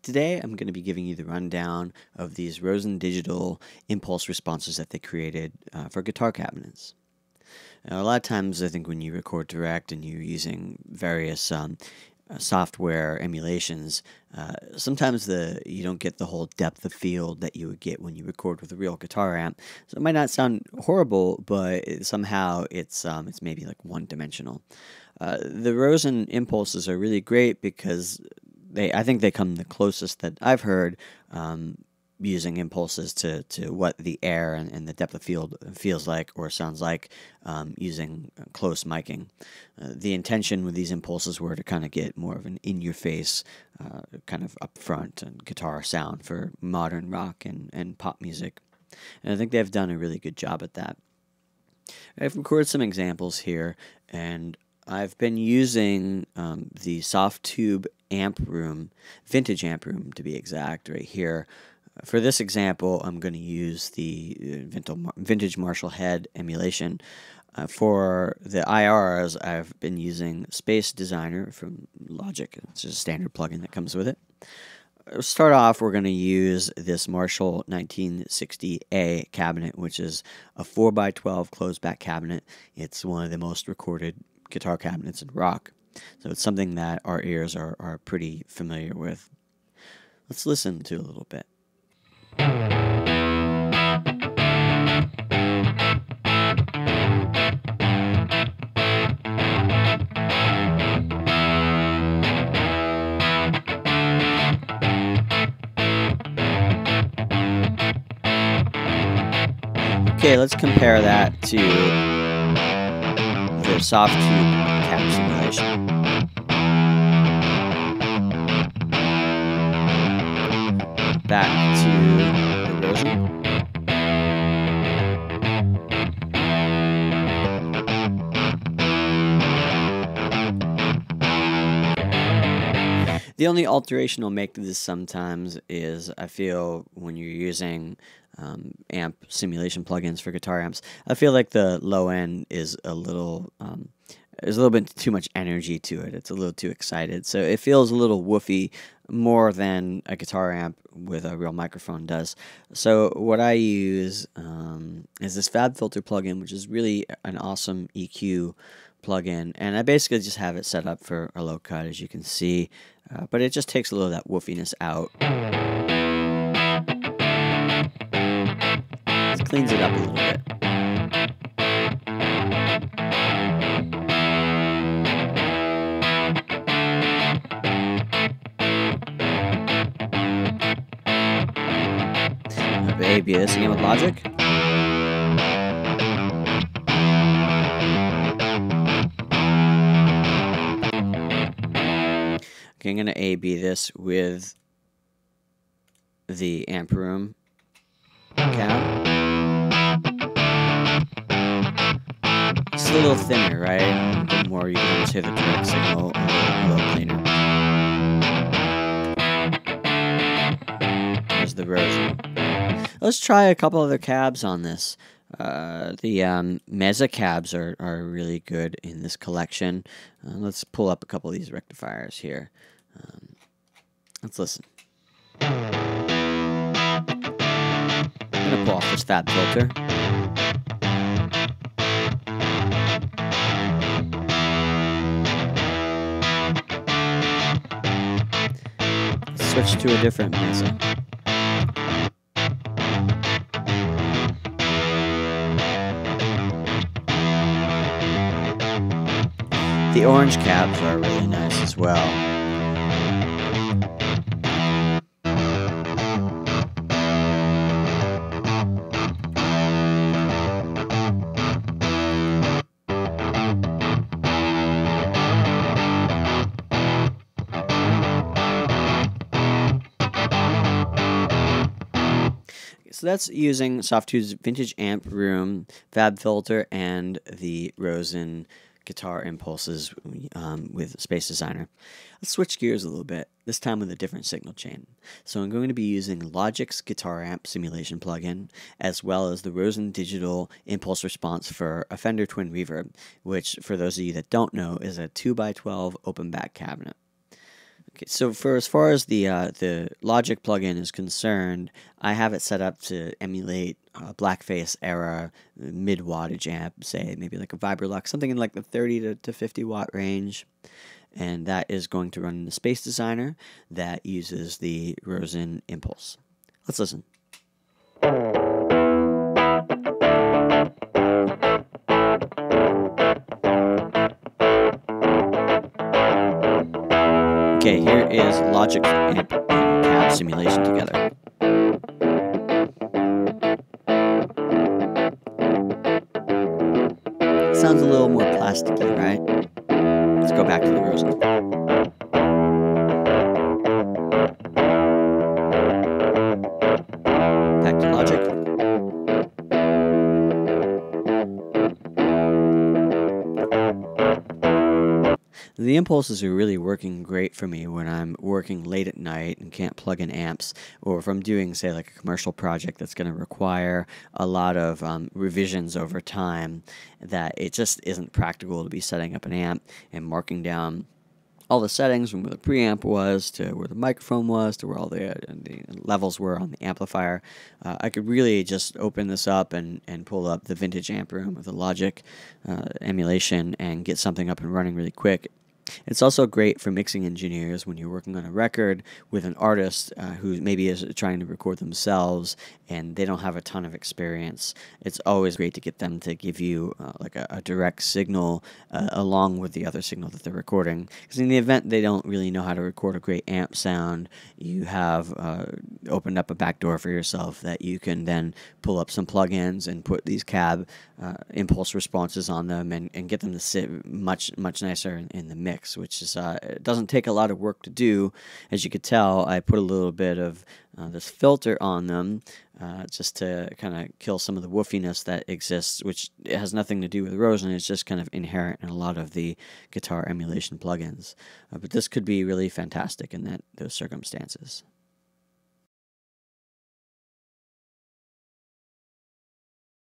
Today I'm going to be giving you the rundown of these Rosen digital impulse responses that they created for guitar cabinets. Now, a lot of times I think when you record direct and you're using various software emulations, sometimes you don't get the whole depth of field that you would get when you record with a real guitar amp. So it might not sound horrible, but somehow it's maybe like one-dimensional. The Rosen impulses are really great because I think they come the closest that I've heard using impulses to what the air and the depth of field feels like or sounds like using close miking. The intention with these impulses were to kind of get more of an in-your-face, kind of upfront and guitar sound for modern rock and pop music. And I think they've done a really good job at that. I've recorded some examples here, and I've been using the Softube amp room, vintage amp room to be exact, right here. For this example, I'm going to use the vintage Marshall head emulation. For the IRs, I've been using Space Designer from Logic. It's just a standard plugin that comes with it. To start off, we're going to use this Marshall 1960A cabinet, which is a 4x12 closed back cabinet. It's one of the most recorded guitar cabinets in rock. So it's something that our ears are pretty familiar with. Let's listen to a little bit. Okay, let's compare that to the Softube cab simulation. Back to the Rosen. The only alteration I'll make to this sometimes is I feel when you're using amp simulation plugins for guitar amps, I feel like the low end is a little there's a little bit too much energy to it. It's a little too excited, so it feels a little woofy more than a guitar amp with a real microphone does. So what I use is this Fab Filter plugin, which is really an awesome EQ plugin, and I basically just have it set up for a low cut, as you can see, but it just takes a little of that woofiness out. Just cleans it up a little bit. Maybe this again with Logic. Okay, I'm going to A-B this with the amp room cab. It's a little thinner, right? A bit more, you can almost hear the direct signal a little cleaner. There's the Rosen. Let's try a couple other cabs on this. The Mesa cabs are really good in this collection. Let's pull up a couple of these rectifiers here. Let's listen. I'm going to pull off this Fab Filter. Switch to a different Mesa. The orange cabs are really nice as well. So that's using Softube's vintage amp room, Fab Filter, and the Rosen guitar impulses with Space Designer. Let's switch gears a little bit, this time with a different signal chain. So I'm going to be using Logic's guitar amp simulation plugin, as well as the Rosen digital impulse response for a Fender Twin Reverb, which, for those of you that don't know, is a 2x12 open back cabinet. Okay, so for as far as the Logic plugin is concerned, I have it set up to emulate blackface era mid wattage amp, say maybe like a Vibrolux, something in like the 30 to 50 watt range, and that is going to run in the Space Designer that uses the Rosen Impulse. Let's listen. Okay, here is Logic amp and cab simulation together. Sounds a little more plasticky, right? Let's go back to the Rosen. Back to Logic. The impulses are really working great for me when I'm working late at night and can't plug in amps, or if I'm doing, say, like a commercial project that's going to require a lot of revisions over time, that it just isn't practical to be setting up an amp and marking down all the settings from where the preamp was to where the microphone was to where all the levels were on the amplifier. I could really just open this up and pull up the vintage amp room with the Logic emulation and get something up and running really quick. It's also great for mixing engineers when you're working on a record with an artist who maybe is trying to record themselves and they don't have a ton of experience. It's always great to get them to give you like a direct signal along with the other signal that they're recording. Because in the event they don't really know how to record a great amp sound, you have opened up a back door for yourself that you can then pull up some plugins and put these cab impulse responses on them and get them to sit much nicer in the mix, which is it doesn't take a lot of work to do. As you could tell, I put a little bit of this filter on them just to kind of kill some of the woofiness that exists, which has nothing to do with Rosen. It's just kind of inherent in a lot of the guitar emulation plugins. But this could be really fantastic in those circumstances.